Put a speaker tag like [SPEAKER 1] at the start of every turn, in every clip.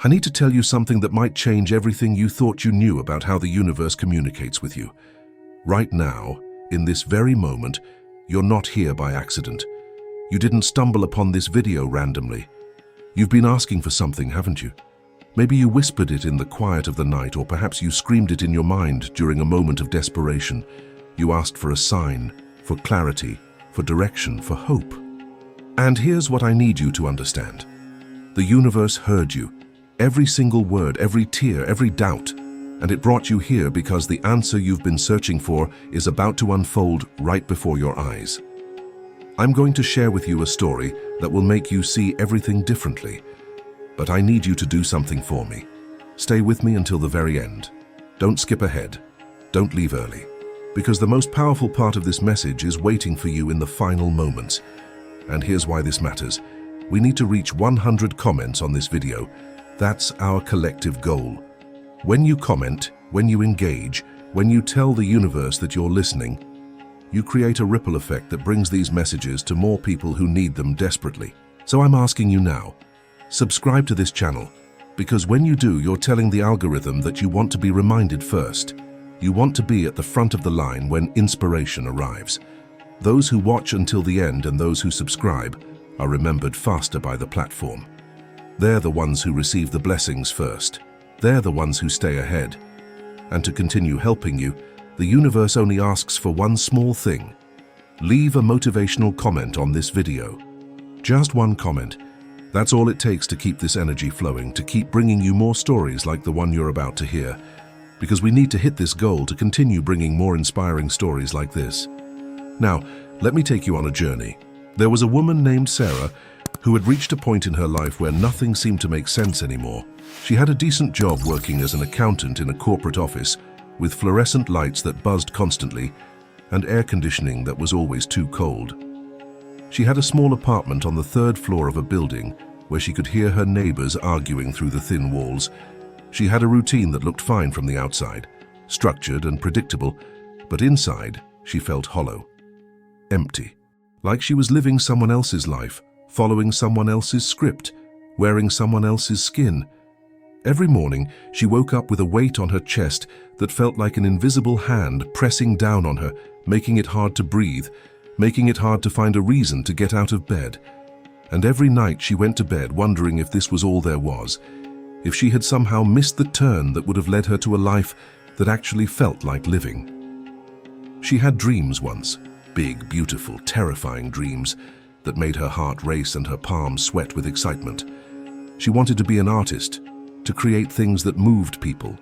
[SPEAKER 1] I need to tell you something that might change everything you thought you knew about how the universe communicates with you. Right now, in this very moment, you're not here by accident. You didn't stumble upon this video randomly. You've been asking for something, haven't you? Maybe you whispered it in the quiet of the night, or perhaps you screamed it in your mind during a moment of desperation. You asked for a sign, for clarity, for direction, for hope. And here's what I need you to understand. The universe heard you. Every single word, every tear, every doubt. And it brought you here because the answer you've been searching for is about to unfold right before your eyes. I'm going to share with you a story that will make you see everything differently. But I need you to do something for me. Stay with me until the very end. Don't skip ahead. Don't leave early. Because the most powerful part of this message is waiting for you in the final moments. And here's why this matters. We need to reach 100 comments on this video. That's our collective goal. When you comment, when you engage, when you tell the universe that you're listening, you create a ripple effect that brings these messages to more people who need them desperately. So I'm asking you now, subscribe to this channel, because when you do, you're telling the algorithm that you want to be reminded first. You want to be at the front of the line when inspiration arrives. Those who watch until the end and those who subscribe are remembered faster by the platform. They're the ones who receive the blessings first. They're the ones who stay ahead. And to continue helping you, the universe only asks for one small thing. Leave a motivational comment on this video. Just one comment. That's all it takes to keep this energy flowing, to keep bringing you more stories like the one you're about to hear. Because we need to hit this goal to continue bringing more inspiring stories like this. Now, let me take you on a journey. There was a woman named Sarah who had reached a point in her life where nothing seemed to make sense anymore. She had a decent job working as an accountant in a corporate office with fluorescent lights that buzzed constantly and air conditioning that was always too cold. She had a small apartment on the 3rd floor of a building where she could hear her neighbors arguing through the thin walls. She had a routine that looked fine from the outside, structured and predictable, but inside she felt hollow, empty, like she was living someone else's life, following someone else's script, wearing someone else's skin. Every morning, she woke up with a weight on her chest that felt like an invisible hand pressing down on her, making it hard to breathe, making it hard to find a reason to get out of bed. And every night she went to bed wondering if this was all there was, if she had somehow missed the turn that would have led her to a life that actually felt like living. She had dreams once, big, beautiful, terrifying dreams that made her heart race and her palms sweat with excitement. She wanted to be an artist, to create things that moved people,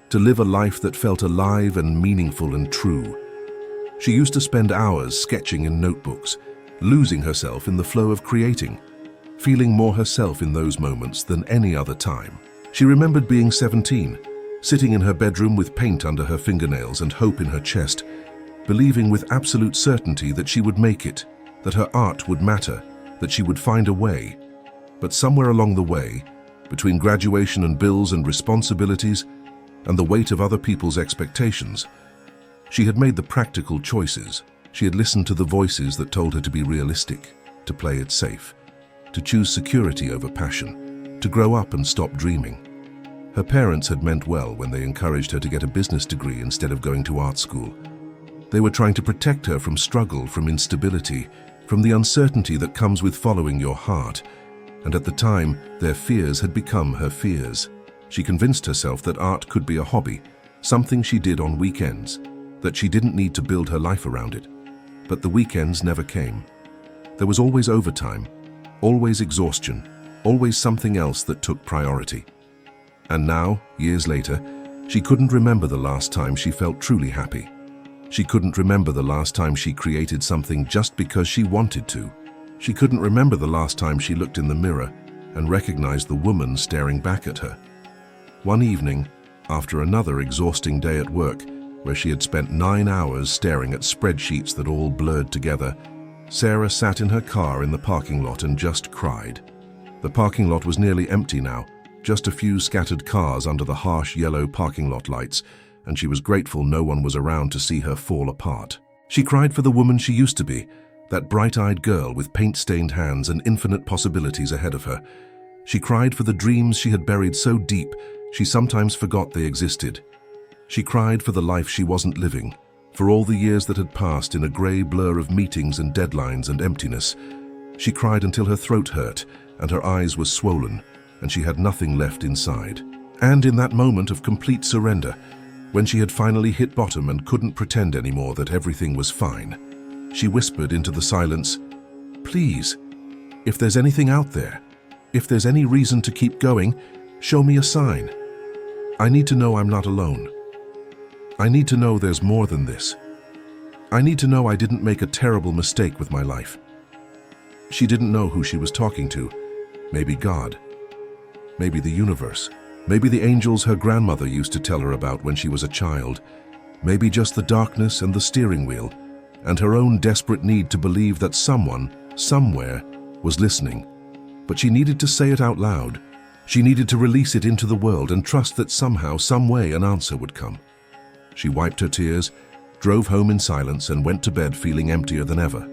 [SPEAKER 1] to live a life that felt alive and meaningful and true. She used to spend hours sketching in notebooks, losing herself in the flow of creating, feeling more herself in those moments than any other time. She remembered being 17, sitting in her bedroom with paint under her fingernails and hope in her chest, believing with absolute certainty that she would make it, that her art would matter, that she would find a way. But somewhere along the way, between graduation and bills and responsibilities and the weight of other people's expectations, she had made the practical choices. She had listened to the voices that told her to be realistic, to play it safe, to choose security over passion, to grow up and stop dreaming. Her parents had meant well when they encouraged her to get a business degree instead of going to art school. They were trying to protect her from struggle, from instability, from the uncertainty that comes with following your heart. And at the time, their fears had become her fears. She convinced herself that art could be a hobby, something she did on weekends, that she didn't need to build her life around it. But the weekends never came. There was always overtime, always exhaustion, always something else that took priority. And now, years later, she couldn't remember the last time she felt truly happy. She couldn't remember the last time she created something just because she wanted to. She couldn't remember the last time she looked in the mirror and recognized the woman staring back at her. One evening, after another exhausting day at work, where she had spent 9 hours staring at spreadsheets that all blurred together, Sarah sat in her car in the parking lot and just cried. The parking lot was nearly empty now, just a few scattered cars under the harsh yellow parking lot lights, and she was grateful no one was around to see her fall apart. She cried for the woman she used to be, that bright-eyed girl with paint-stained hands and infinite possibilities ahead of her. She cried for the dreams she had buried so deep she sometimes forgot they existed. She cried for the life she wasn't living, for all the years that had passed in a grey blur of meetings and deadlines and emptiness. She cried until her throat hurt and her eyes were swollen and she had nothing left inside. And in that moment of complete surrender, when she had finally hit bottom and couldn't pretend anymore that everything was fine, she whispered into the silence, "Please, if there's anything out there, if there's any reason to keep going, show me a sign. I need to know I'm not alone. I need to know there's more than this. I need to know I didn't make a terrible mistake with my life." She didn't know who she was talking to. Maybe God. Maybe the universe. Maybe the angels her grandmother used to tell her about when she was a child. Maybe just the darkness and the steering wheel, and her own desperate need to believe that someone, somewhere, was listening. But she needed to say it out loud. She needed to release it into the world and trust that somehow, some way, an answer would come. She wiped her tears, drove home in silence, and went to bed feeling emptier than ever,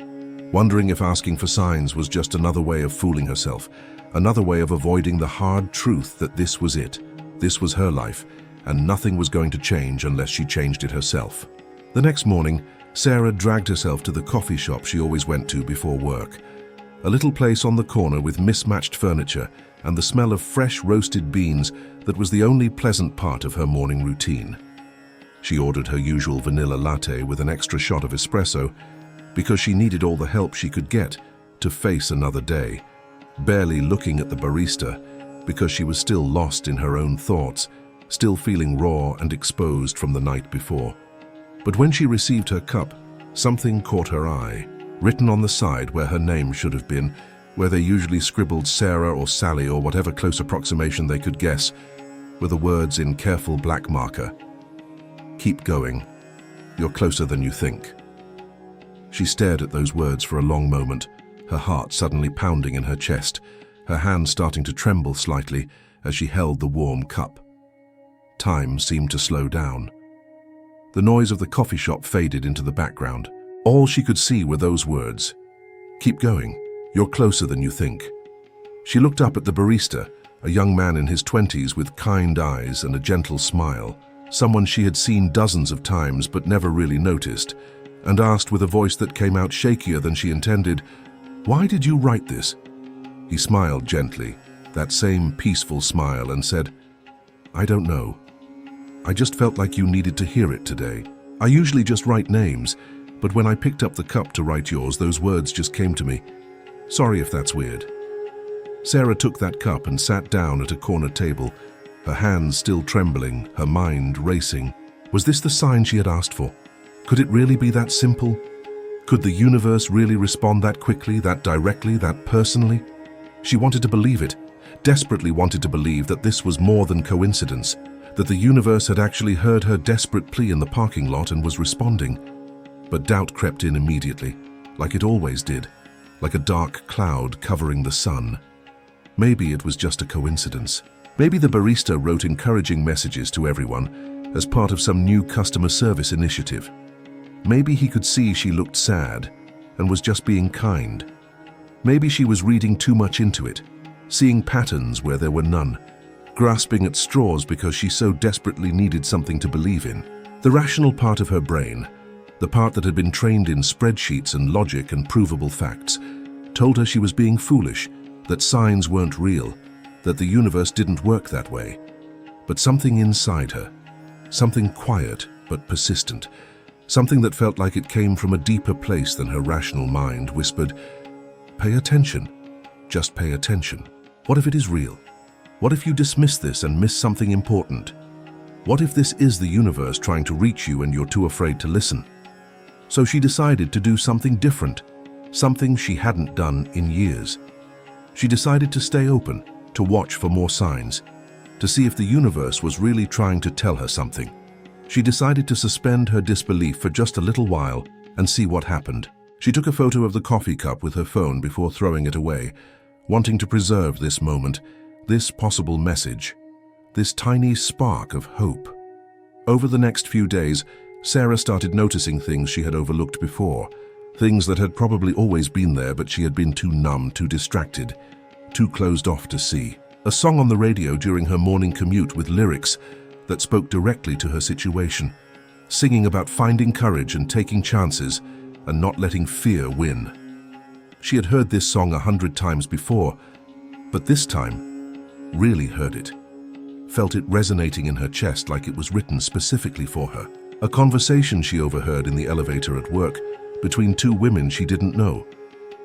[SPEAKER 1] wondering if asking for signs was just another way of fooling herself, another way of avoiding the hard truth that this was it. This was her life, and nothing was going to change unless she changed it herself. The next morning, Sarah dragged herself to the coffee shop she always went to before work, a little place on the corner with mismatched furniture and the smell of fresh roasted beans that was the only pleasant part of her morning routine. She ordered her usual vanilla latte with an extra shot of espresso because she needed all the help she could get to face another day, barely looking at the barista because she was still lost in her own thoughts, still feeling raw and exposed from the night before. But when she received her cup, something caught her eye. Written on the side where her name should have been, where they usually scribbled Sarah or Sally or whatever close approximation they could guess, were the words in careful black marker. "Keep going. You're closer than you think." She stared at those words for a long moment, her heart suddenly pounding in her chest, her hand starting to tremble slightly as she held the warm cup. Time seemed to slow down. The noise of the coffee shop faded into the background. All she could see were those words. "Keep going. You're closer than you think." She looked up at the barista, a young man in his 20s with kind eyes and a gentle smile, someone she had seen dozens of times but never really noticed, and asked with a voice that came out shakier than she intended, "Why did you write this?" He smiled gently, that same peaceful smile, and said, "I don't know. I just felt like you needed to hear it today. I usually just write names, but when I picked up the cup to write yours, those words just came to me. Sorry if that's weird." Sarah took that cup and sat down at a corner table, her hands still trembling, her mind racing. Was this the sign she had asked for? Could it really be that simple? Could the universe really respond that quickly, that directly, that personally? She wanted to believe it, desperately wanted to believe that this was more than coincidence, that the universe had actually heard her desperate plea in the parking lot and was responding. But doubt crept in immediately, like it always did, like a dark cloud covering the sun. Maybe it was just a coincidence. Maybe the barista wrote encouraging messages to everyone as part of some new customer service initiative. Maybe he could see she looked sad and was just being kind. Maybe she was reading too much into it, seeing patterns where there were none, grasping at straws because she so desperately needed something to believe in. The rational part of her brain, the part that had been trained in spreadsheets and logic and provable facts, told her she was being foolish, that signs weren't real, that the universe didn't work that way. But something inside her, something quiet but persistent, something that felt like it came from a deeper place than her rational mind, whispered, "Pay attention. Just pay attention. What if it is real? What if you dismiss this and miss something important? What if this is the universe trying to reach you and you're too afraid to listen?" So she decided to do something different, something she hadn't done in years. She decided to stay open, to watch for more signs, to see if the universe was really trying to tell her something. She decided to suspend her disbelief for just a little while and see what happened. She took a photo of the coffee cup with her phone before throwing it away, wanting to preserve this moment, this possible message, this tiny spark of hope. Over the next few days, Sarah started noticing things she had overlooked before, things that had probably always been there but she had been too numb, too distracted, too closed off to see. A song on the radio during her morning commute with lyrics that spoke directly to her situation, singing about finding courage and taking chances and not letting fear win. She had heard this song 100 times before, but this time really heard it. Felt it resonating in her chest like it was written specifically for her. A conversation she overheard in the elevator at work between two women she didn't know.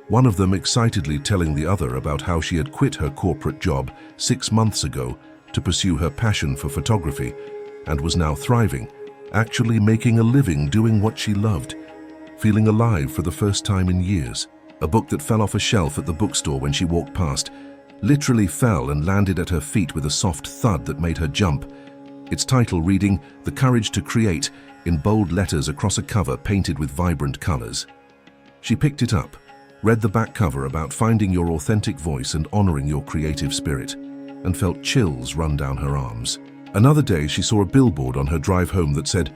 [SPEAKER 1] One of them excitedly telling the other about how she had quit her corporate job 6 months ago to pursue her passion for photography and was now thriving, actually making a living doing what she loved, feeling alive for the first time in years. A book that fell off a shelf at the bookstore when she walked past literally fell and landed at her feet with a soft thud that made her jump. Its title reading, "The Courage to Create," in bold letters across a cover painted with vibrant colors. She picked it up, read the back cover about finding your authentic voice and honoring your creative spirit, and felt chills run down her arms. Another day, she saw a billboard on her drive home that said,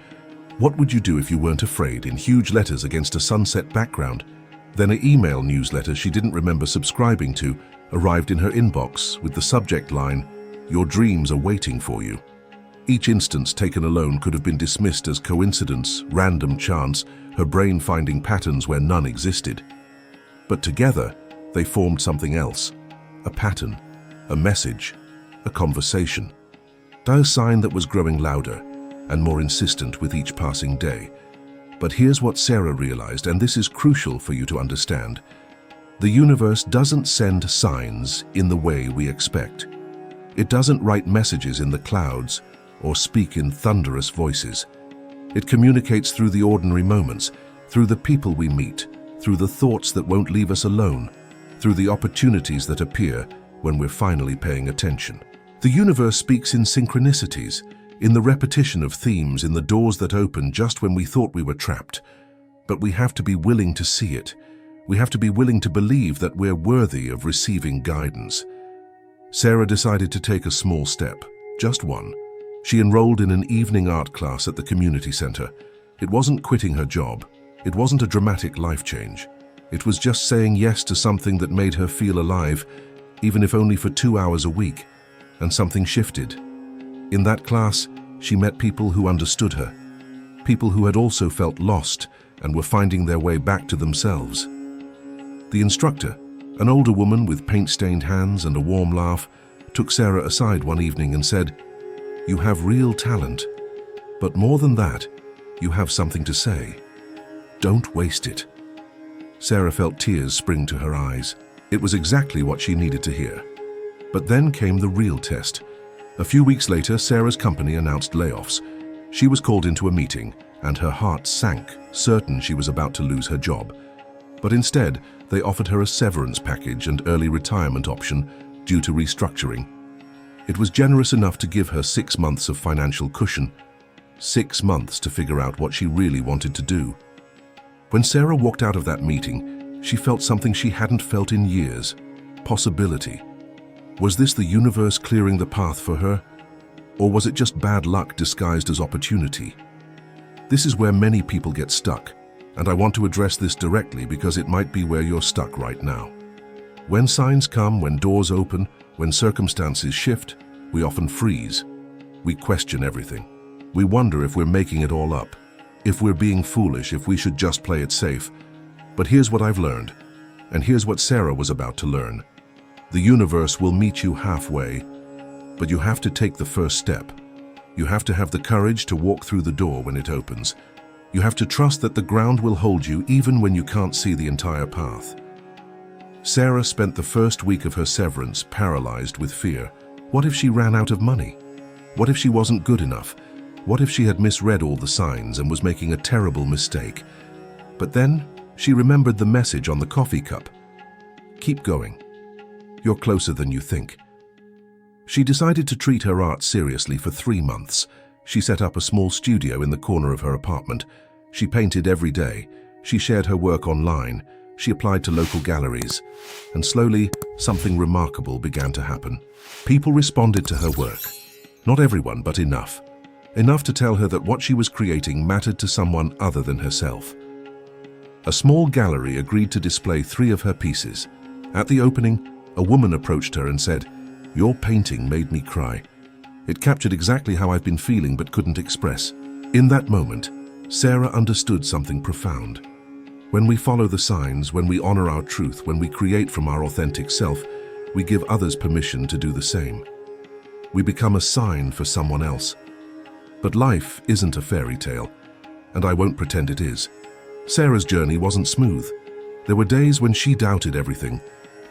[SPEAKER 1] "What would you do if you weren't afraid?" in huge letters against a sunset background. Then an email newsletter she didn't remember subscribing to arrived in her inbox with the subject line, "Your dreams are waiting for you." Each instance taken alone could have been dismissed as coincidence, random chance, her brain finding patterns where none existed. But together, they formed something else, a pattern, a message, a conversation. A sign that was growing louder and more insistent with each passing day. But here's what Sarah realized, and this is crucial for you to understand. The universe doesn't send signs in the way we expect. It doesn't write messages in the clouds or speak in thunderous voices. It communicates through the ordinary moments, through the people we meet, through the thoughts that won't leave us alone, through the opportunities that appear when we're finally paying attention. The universe speaks in synchronicities, in the repetition of themes, in the doors that open just when we thought we were trapped. But we have to be willing to see it. We have to be willing to believe that we're worthy of receiving guidance. Sarah decided to take a small step, just one. She enrolled in an evening art class at the community center. It wasn't quitting her job. It wasn't a dramatic life change. It was just saying yes to something that made her feel alive, even if only for 2 hours a week. And something shifted. In that class, she met people who understood her, people who had also felt lost and were finding their way back to themselves. The instructor, an older woman with paint-stained hands and a warm laugh, took Sarah aside one evening and said, "You have real talent, but more than that, you have something to say. Don't waste it." Sarah felt tears spring to her eyes. It was exactly what she needed to hear. But then came the real test. A few weeks later, Sarah's company announced layoffs. She was called into a meeting, and her heart sank, certain she was about to lose her job. But instead, they offered her a severance package and early retirement option due to restructuring. It was generous enough to give her 6 months of financial cushion, 6 months to figure out what she really wanted to do. When Sarah walked out of that meeting, she felt something she hadn't felt in years: possibility. Was this the universe clearing the path for her? Or was it just bad luck disguised as opportunity? This is where many people get stuck, and I want to address this directly because it might be where you're stuck right now. When signs come, when doors open, when circumstances shift, we often freeze. We question everything. We wonder if we're making it all up, if we're being foolish, if we should just play it safe. But here's what I've learned, and here's what Sarah was about to learn. The universe will meet you halfway, but you have to take the first step. You have to have the courage to walk through the door when it opens. You have to trust that the ground will hold you even when you can't see the entire path. Sarah spent the first week of her severance paralyzed with fear. What if she ran out of money? What if she wasn't good enough? What if she had misread all the signs and was making a terrible mistake? But then she remembered the message on the coffee cup. Keep going. You're closer than you think. She decided to treat her art seriously for 3 months. She set up a small studio in the corner of her apartment. She painted every day. She shared her work online. She applied to local galleries. And slowly, something remarkable began to happen. People responded to her work. Not everyone, but enough. Enough to tell her that what she was creating mattered to someone other than herself. A small gallery agreed to display 3 of her pieces. At the opening, a woman approached her and said, Your painting made me cry. It captured exactly how I've been feeling but couldn't express. In that moment, Sarah understood something profound. When we follow the signs, when we honor our truth, when we create from our authentic self, we give others permission to do the same. We become a sign for someone else. But life isn't a fairy tale, and I won't pretend it is. Sarah's journey wasn't smooth. There were days when she doubted everything,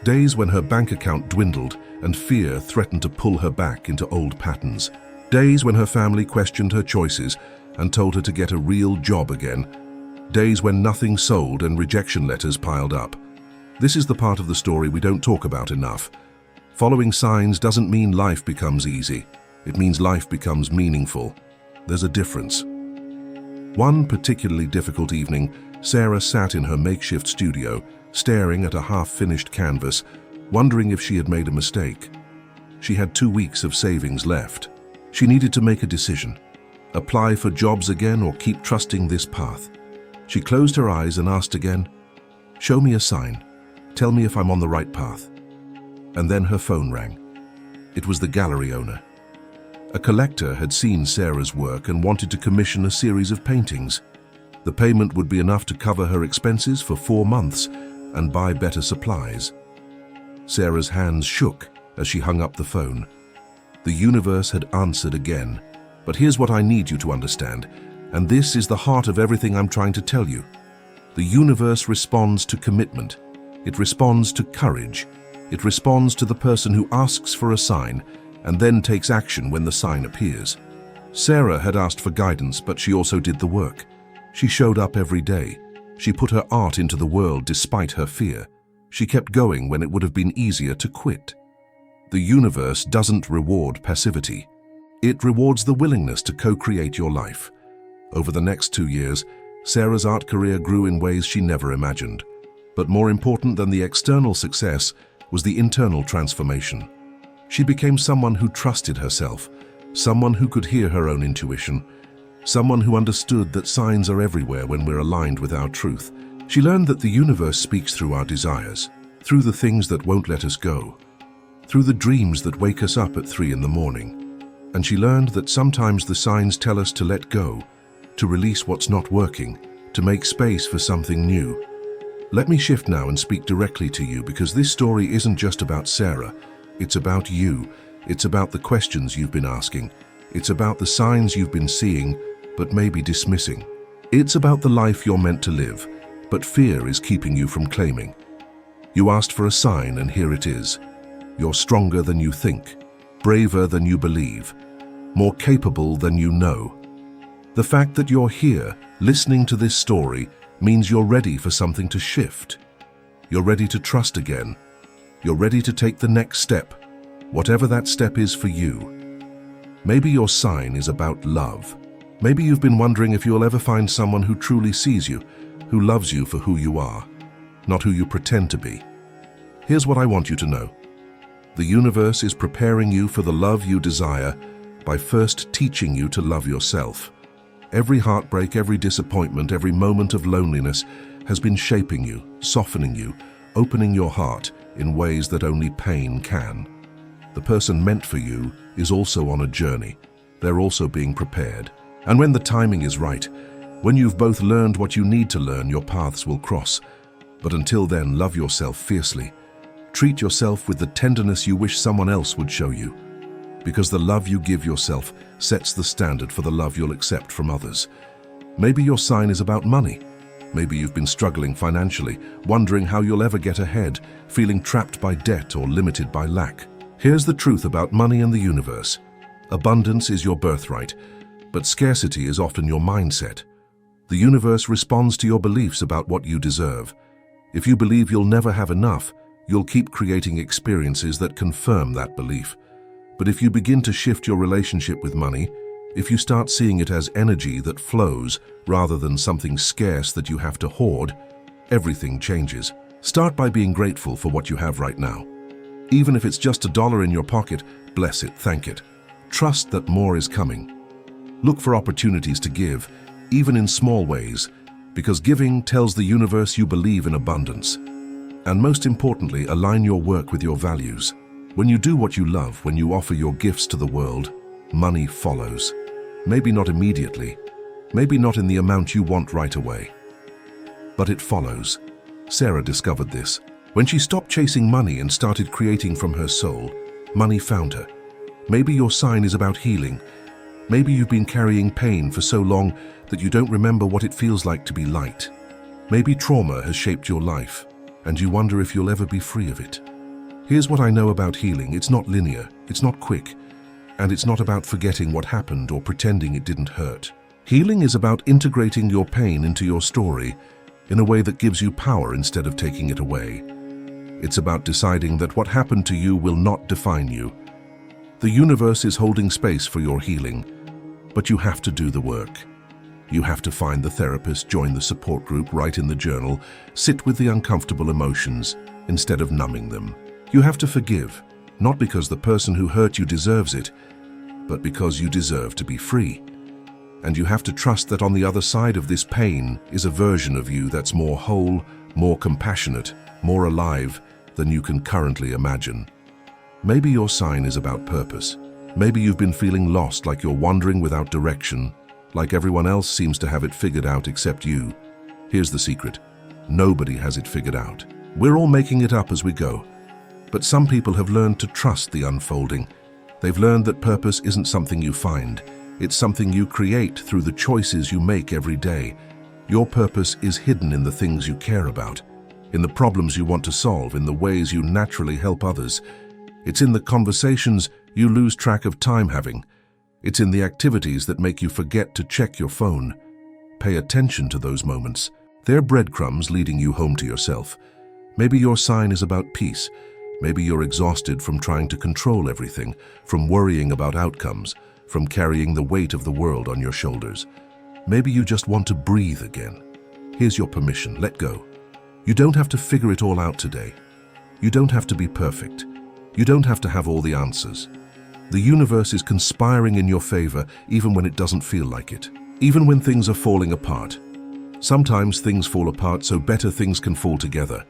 [SPEAKER 1] days when her bank account dwindled and fear threatened to pull her back into old patterns, days when her family questioned her choices and told her to get a real job again, days when nothing sold and rejection letters piled up. This is the part of the story we don't talk about enough. Following signs doesn't mean life becomes easy. It means life becomes meaningful. There's a difference. One particularly difficult evening, Sarah sat in her makeshift studio, staring at a half-finished canvas, wondering if she had made a mistake. She had 2 weeks of savings left. She needed to make a decision. Apply for jobs again or keep trusting this path. She closed her eyes and asked again, "Show me a sign. Tell me if I'm on the right path." And then her phone rang. It was the gallery owner. A collector had seen Sarah's work and wanted to commission a series of paintings. The payment would be enough to cover her expenses for 4 months and buy better supplies. Sarah's hands shook as she hung up the phone. The universe had answered again. But here's what I need you to understand, and this is the heart of everything I'm trying to tell you. The universe responds to commitment. It responds to courage. It responds to the person who asks for a sign and then takes action when the sign appears. Sarah had asked for guidance, but she also did the work. She showed up every day. She put her art into the world despite her fear. She kept going when it would have been easier to quit. The universe doesn't reward passivity. It rewards the willingness to co-create your life. Over the next 2 years, Sarah's art career grew in ways she never imagined. But more important than the external success was the internal transformation. She became someone who trusted herself, someone who could hear her own intuition, someone who understood that signs are everywhere when we're aligned with our truth. She learned that the universe speaks through our desires, through the things that won't let us go, through the dreams that wake us up at 3 in the morning. And she learned that sometimes the signs tell us to let go, to release what's not working, to make space for something new. Let me shift now and speak directly to you, because this story isn't just about Sarah. It's about you. It's about the questions you've been asking. It's about the signs you've been seeing, but maybe dismissing. It's about the life you're meant to live, but fear is keeping you from claiming. You asked for a sign, and here it is. You're stronger than you think, braver than you believe, more capable than you know. The fact that you're here, listening to this story, means you're ready for something to shift. You're ready to trust again. You're ready to take the next step, whatever that step is for you. Maybe your sign is about love. Maybe you've been wondering if you'll ever find someone who truly sees you, who loves you for who you are, not who you pretend to be. Here's what I want you to know. The universe is preparing you for the love you desire by first teaching you to love yourself. Every heartbreak, every disappointment, every moment of loneliness has been shaping you, softening you, opening your heart in ways that only pain can. The person meant for you is also on a journey. They're also being prepared. And when the timing is right, when you've both learned what you need to learn, your paths will cross. But until then, love yourself fiercely. Treat yourself with the tenderness you wish someone else would show you. Because the love you give yourself sets the standard for the love you'll accept from others. Maybe your sign is about money. Maybe you've been struggling financially, wondering how you'll ever get ahead, feeling trapped by debt or limited by lack. Here's the truth about money and the universe. Abundance is your birthright, but scarcity is often your mindset. The universe responds to your beliefs about what you deserve. If you believe you'll never have enough, you'll keep creating experiences that confirm that belief. But if you begin to shift your relationship with money, if you start seeing it as energy that flows rather than something scarce that you have to hoard, everything changes. Start by being grateful for what you have right now. Even if it's just $1 in your pocket, bless it, thank it. Trust that more is coming. Look for opportunities to give, even in small ways, because giving tells the universe you believe in abundance. And most importantly, align your work with your values. When you do what you love, when you offer your gifts to the world, money follows. Maybe not immediately, maybe not in the amount you want right away, but it follows. Sarah discovered this. When she stopped chasing money and started creating from her soul, money found her. Maybe your sign is about healing. Maybe you've been carrying pain for so long that you don't remember what it feels like to be light. Maybe trauma has shaped your life, and you wonder if you'll ever be free of it. Here's what I know about healing. It's not linear, it's not quick, and it's not about forgetting what happened or pretending it didn't hurt. Healing is about integrating your pain into your story in a way that gives you power instead of taking it away. It's about deciding that what happened to you will not define you. The universe is holding space for your healing, but you have to do the work. You have to find the therapist, join the support group, write in the journal, sit with the uncomfortable emotions instead of numbing them. You have to forgive, not because the person who hurt you deserves it, but because you deserve to be free. And you have to trust that on the other side of this pain is a version of you that's more whole, more compassionate, more alive than you can currently imagine. Maybe your sign is about purpose. Maybe you've been feeling lost, like you're wandering without direction, like everyone else seems to have it figured out except you. Here's the secret. Nobody has it figured out. We're all making it up as we go. But some people have learned to trust the unfolding. They've learned that purpose isn't something you find. It's something you create through the choices you make every day. Your purpose is hidden in the things you care about, in the problems you want to solve, in the ways you naturally help others. It's in the conversations you lose track of time having. It's in the activities that make you forget to check your phone. Pay attention to those moments. They're breadcrumbs leading you home to yourself. Maybe your sign is about peace. Maybe you're exhausted from trying to control everything, from worrying about outcomes, from carrying the weight of the world on your shoulders. Maybe you just want to breathe again. Here's your permission. Let go. You don't have to figure it all out today. You don't have to be perfect. You don't have to have all the answers. The universe is conspiring in your favor even when it doesn't feel like it, even when things are falling apart. Sometimes things fall apart so better things can fall together.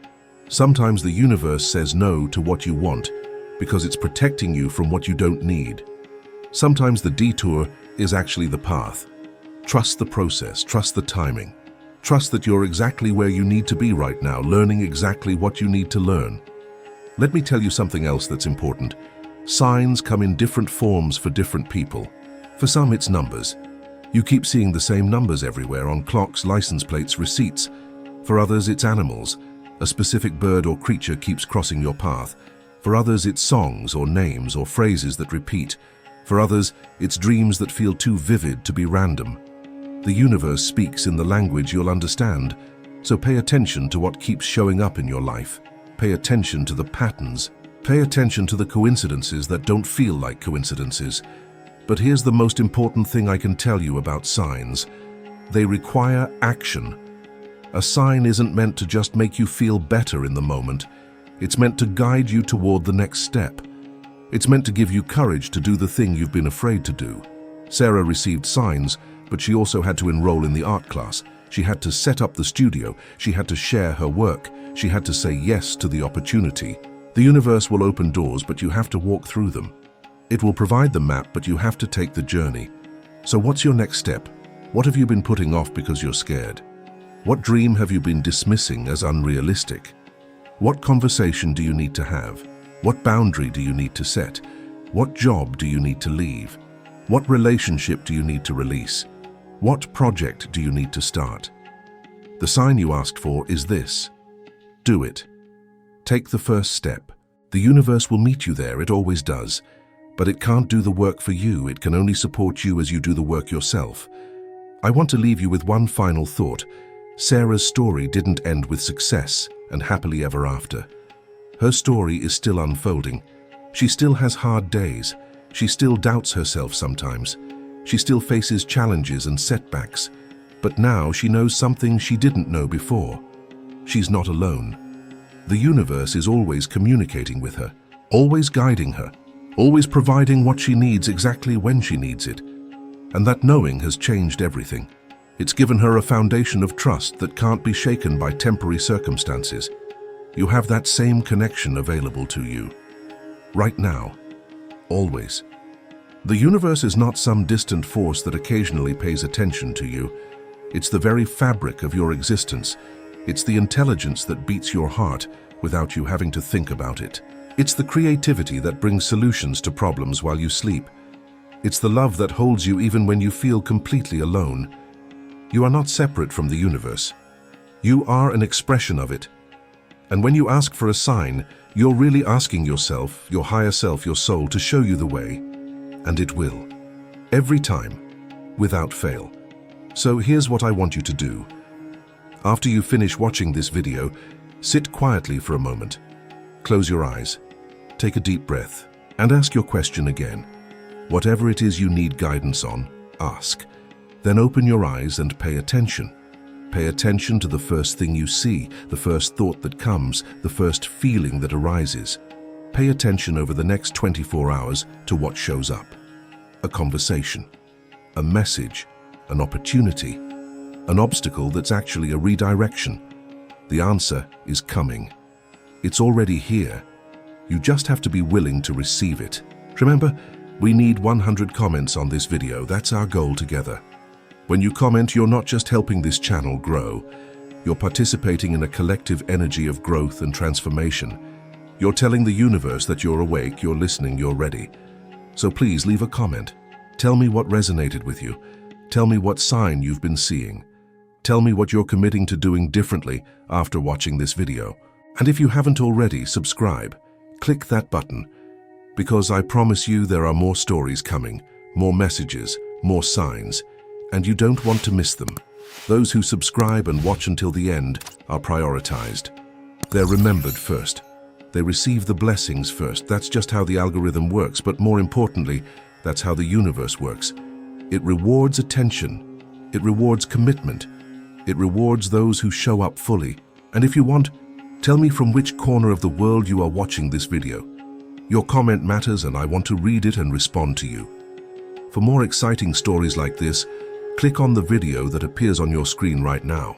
[SPEAKER 1] Sometimes the universe says no to what you want because it's protecting you from what you don't need. Sometimes the detour is actually the path. Trust the process, trust the timing. Trust that you're exactly where you need to be right now, learning exactly what you need to learn. Let me tell you something else that's important. Signs come in different forms for different people. For some, it's numbers. You keep seeing the same numbers everywhere on clocks, license plates, receipts. For others, it's animals. A specific bird or creature keeps crossing your path. For others, it's songs or names or phrases that repeat. For others, it's dreams that feel too vivid to be random. The universe speaks in the language you'll understand, so pay attention to what keeps showing up in your life. Pay attention to the patterns. Pay attention to the coincidences that don't feel like coincidences. But here's the most important thing I can tell you about signs. They require action. A sign isn't meant to just make you feel better in the moment. It's meant to guide you toward the next step. It's meant to give you courage to do the thing you've been afraid to do. Sarah received signs, but she also had to enroll in the art class. She had to set up the studio. She had to share her work. She had to say yes to the opportunity. The universe will open doors, but you have to walk through them. It will provide the map, but you have to take the journey. So what's your next step? What have you been putting off because you're scared? What dream have you been dismissing as unrealistic? What conversation do you need to have? What boundary do you need to set? What job do you need to leave? What relationship do you need to release? What project do you need to start? The sign you asked for is this. Do it. Take the first step. The universe will meet you there, it always does. But it can't do the work for you, it can only support you as you do the work yourself. I want to leave you with one final thought. Sarah's story didn't end with success and happily ever after. Her story is still unfolding. She still has hard days. She still doubts herself sometimes. She still faces challenges and setbacks. But now she knows something she didn't know before. She's not alone. The universe is always communicating with her, always guiding her, always providing what she needs exactly when she needs it. And that knowing has changed everything. It's given her a foundation of trust that can't be shaken by temporary circumstances. You have that same connection available to you. right now, always. The universe is not some distant force that occasionally pays attention to you. It's the very fabric of your existence. It's the intelligence that beats your heart without you having to think about it. It's the creativity that brings solutions to problems while you sleep. It's the love that holds you even when you feel completely alone. You are not separate from the universe. You are an expression of it. And when you ask for a sign, you're really asking yourself, your higher self, your soul, to show you the way. And it will. Every time, without fail. So here's what I want you to do. After you finish watching this video, sit quietly for a moment. Close your eyes, take a deep breath, and ask your question again. Whatever it is you need guidance on, ask. Then open your eyes and pay attention. Pay attention to the first thing you see, the first thought that comes, the first feeling that arises. Pay attention over the next 24 hours to what shows up. A conversation, a message, an opportunity, an obstacle that's actually a redirection. The answer is coming. It's already here. You just have to be willing to receive it. Remember, we need 100 comments on this video. That's our goal together. When you comment, you're not just helping this channel grow. You're participating in a collective energy of growth and transformation. You're telling the universe that you're awake, you're listening, you're ready. So please leave a comment. Tell me what resonated with you. Tell me what sign you've been seeing. Tell me what you're committing to doing differently after watching this video. And if you haven't already, subscribe. Click that button, because I promise you there are more stories coming, more messages, more signs, and you don't want to miss them. Those who subscribe and watch until the end are prioritized. They're remembered first. They receive the blessings first. That's just how the algorithm works, but more importantly, that's how the universe works. It rewards attention. It rewards commitment. It rewards those who show up fully. And if you want, tell me from which corner of the world you are watching this video. Your comment matters, and I want to read it and respond to you. For more exciting stories like this, click on the video that appears on your screen right now.